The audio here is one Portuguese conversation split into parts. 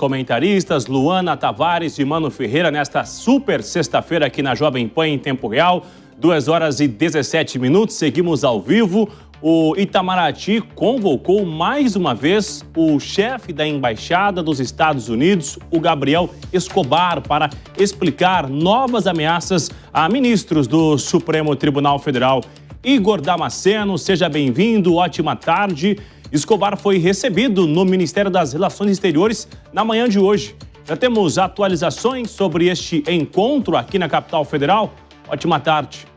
comentaristas Luana Tavares e Mano Ferreira nesta super sexta-feira aqui na Jovem Pan em tempo real, 2h17. Seguimos ao vivo. O Itamaraty convocou mais uma vez o chefe da Embaixada dos Estados Unidos, o Gabriel Escobar, para explicar novas ameaças a ministros do Supremo Tribunal Federal. Igor Damasceno, seja bem-vindo, ótima tarde. Escobar foi recebido no Ministério das Relações Exteriores na manhã de hoje. Já temos atualizações sobre este encontro aqui na capital federal? Ótima tarde.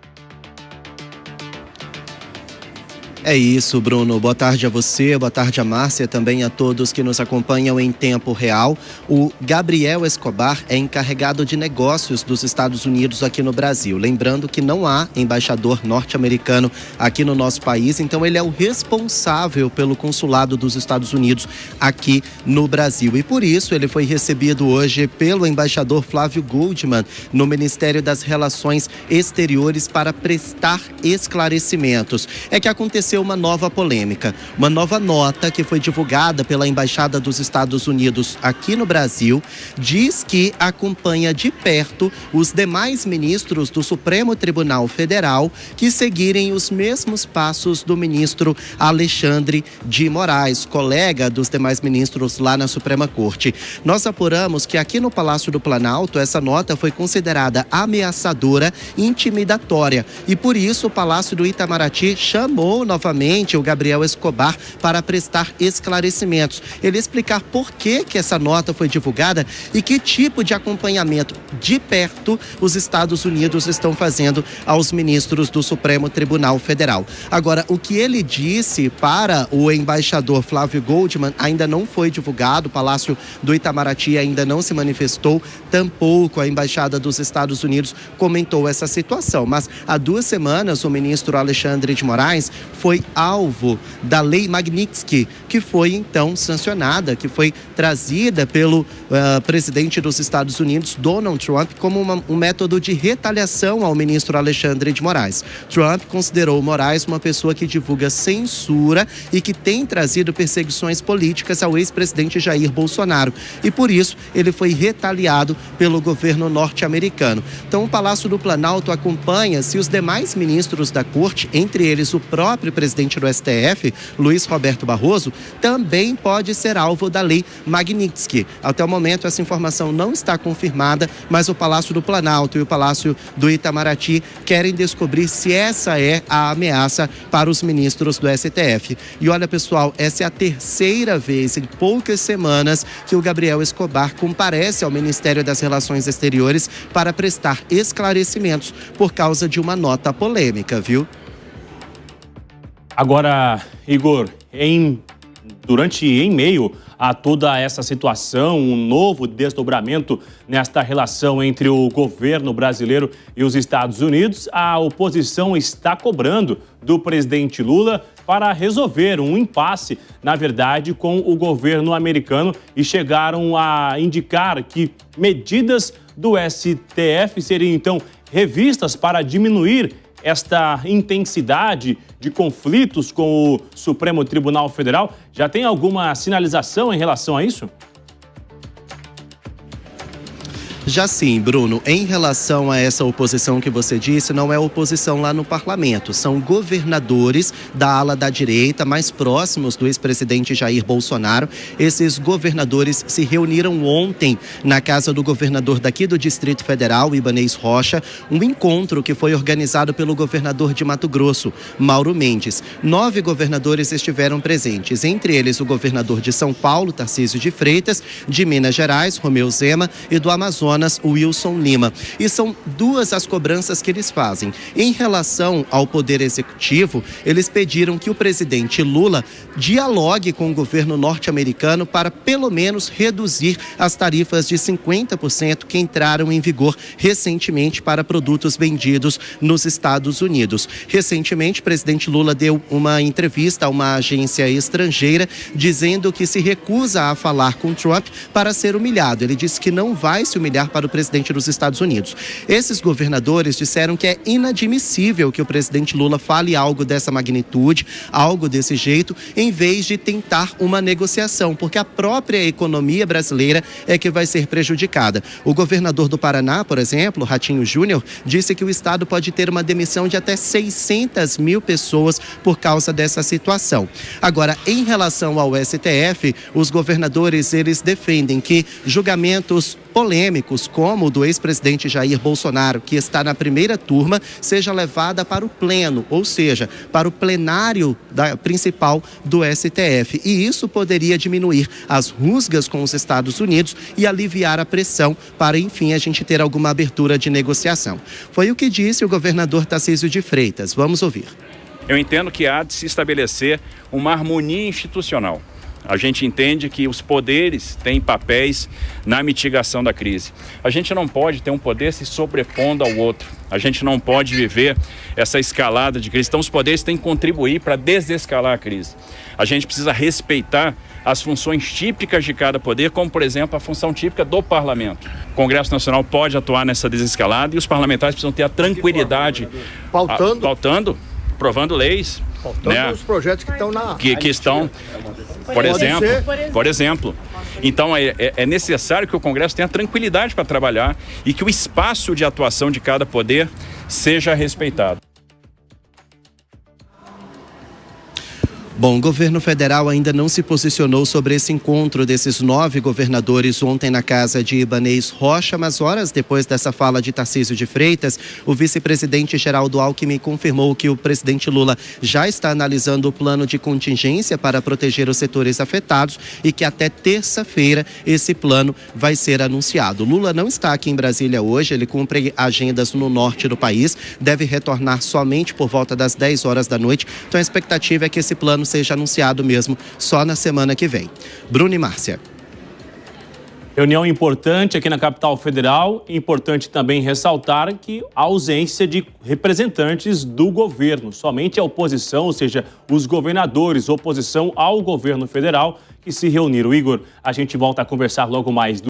É isso, Bruno. Boa tarde a você, boa tarde a Márcia, também a todos que nos acompanham em tempo real. O Gabriel Escobar é encarregado de negócios dos Estados Unidos aqui no Brasil. Lembrando que não há embaixador norte-americano aqui no nosso país, então ele é o responsável pelo consulado dos Estados Unidos aqui no Brasil. E por isso ele foi recebido hoje pelo embaixador Flávio Goldman no Ministério das Relações Exteriores para prestar esclarecimentos. É que aconteceu uma nova polêmica, uma nova nota que foi divulgada pela Embaixada dos Estados Unidos aqui no Brasil, diz que acompanha de perto os demais ministros do Supremo Tribunal Federal que seguirem os mesmos passos do ministro Alexandre de Moraes, colega dos demais ministros lá na Suprema Corte. Nós apuramos que aqui no Palácio do Planalto essa nota foi considerada ameaçadora e intimidatória e por isso o Palácio do Itamaraty chamou novamente o Gabriel Escobar para prestar esclarecimentos. Ele explicar por que essa nota foi divulgada e que tipo de acompanhamento de perto os Estados Unidos estão fazendo aos ministros do Supremo Tribunal Federal. Agora, o que ele disse para o embaixador Flávio Goldman ainda não foi divulgado, o Palácio do Itamaraty ainda não se manifestou, tampouco a Embaixada dos Estados Unidos comentou essa situação. Mas há 2 semanas o ministro Alexandre de Moraes foi alvo da Lei Magnitsky, que foi então sancionada, que foi trazida pelo presidente dos Estados Unidos, Donald Trump, como um método de retaliação ao ministro Alexandre de Moraes. Trump considerou Moraes uma pessoa que divulga censura e que tem trazido perseguições políticas ao ex-presidente Jair Bolsonaro. E por isso ele foi retaliado pelo governo norte-americano. Então o Palácio do Planalto acompanha se os demais ministros da corte, entre eles o próprio presidente do STF, Luiz Roberto Barroso, também pode ser alvo da Lei Magnitsky. Até o momento essa informação não está confirmada, mas o Palácio do Planalto e o Palácio do Itamaraty querem descobrir se essa é a ameaça para os ministros do STF. E olha, pessoal, essa é a 3ª vez em poucas semanas que o Gabriel Escobar comparece ao Ministério das Relações Exteriores para prestar esclarecimentos por causa de uma nota polêmica, viu? Agora, Igor, em meio a toda essa situação, um novo desdobramento nesta relação entre o governo brasileiro e os Estados Unidos, a oposição está cobrando do presidente Lula para resolver um impasse, na verdade, com o governo americano e chegaram a indicar que medidas do STF seriam, então, revistas para diminuir esta intensidade de conflitos com o Supremo Tribunal Federal. Já tem alguma sinalização em relação a isso? Já sim, Bruno, em relação a essa oposição que você disse, não é oposição lá no parlamento, são governadores da ala da direita, mais próximos do ex-presidente Jair Bolsonaro. Esses governadores se reuniram ontem na casa do governador daqui do Distrito Federal, Ibanez Rocha, um encontro que foi organizado pelo governador de Mato Grosso, Mauro Mendes. 9 governadores estiveram presentes, entre eles o governador de São Paulo, Tarcísio de Freitas, de Minas Gerais, Romeu Zema, e do Amazonas, Wilson Lima. E são 2 as cobranças que eles fazem. Em relação ao Poder Executivo, eles pediram que o presidente Lula dialogue com o governo norte-americano para, pelo menos, reduzir as tarifas de 50% que entraram em vigor recentemente para produtos vendidos nos Estados Unidos. Recentemente, o presidente Lula deu uma entrevista a uma agência estrangeira dizendo que se recusa a falar com Trump para ser humilhado. Ele disse que não vai se humilhar para o presidente dos Estados Unidos. Esses governadores disseram que é inadmissível que o presidente Lula fale algo dessa magnitude atitude, algo desse jeito, em vez de tentar uma negociação, porque a própria economia brasileira é que vai ser prejudicada. O governador do Paraná, por exemplo, Ratinho Júnior, disse que o estado pode ter uma demissão de até 600 mil pessoas por causa dessa situação. Agora, em relação ao STF, os governadores, eles defendem que julgamentos polêmicos, como o do ex-presidente Jair Bolsonaro, que está na primeira turma, seja levada para o pleno, ou seja, para o plenário principal do STF. E isso poderia diminuir as rusgas com os Estados Unidos e aliviar a pressão para, enfim, a gente ter alguma abertura de negociação. Foi o que disse o governador Tarcísio de Freitas. Vamos ouvir. Eu entendo que há de se estabelecer uma harmonia institucional. A gente entende que os poderes têm papéis na mitigação da crise. A gente não pode ter um poder se sobrepondo ao outro. A gente não pode viver essa escalada de crise. Então, os poderes têm que contribuir para desescalar a crise. A gente precisa respeitar as funções típicas de cada poder, como, por exemplo, a função típica do parlamento. O Congresso Nacional pode atuar nessa desescalada e os parlamentares precisam ter a tranquilidade. Pautando, aprovando leis. Faltando os projetos que estão na... Que estão, por exemplo. Então, é necessário que o Congresso tenha tranquilidade para trabalhar e que o espaço de atuação de cada poder seja respeitado. Bom, o governo federal ainda não se posicionou sobre esse encontro desses 9 governadores ontem na casa de Ibanez Rocha, mas horas depois dessa fala de Tarcísio de Freitas, o vice-presidente Geraldo Alckmin confirmou que o presidente Lula já está analisando o plano de contingência para proteger os setores afetados e que até terça-feira esse plano vai ser anunciado. Lula não está aqui em Brasília hoje, ele cumpre agendas no norte do país, deve retornar somente por volta das 10 horas da noite, então a expectativa é que esse plano seja anunciado mesmo só na semana que vem. Bruno e Márcia. Reunião importante aqui na capital federal. Importante também ressaltar que a ausência de representantes do governo, somente a oposição, ou seja, os governadores, oposição ao governo federal, que se reuniram. Igor, a gente volta a conversar logo mais.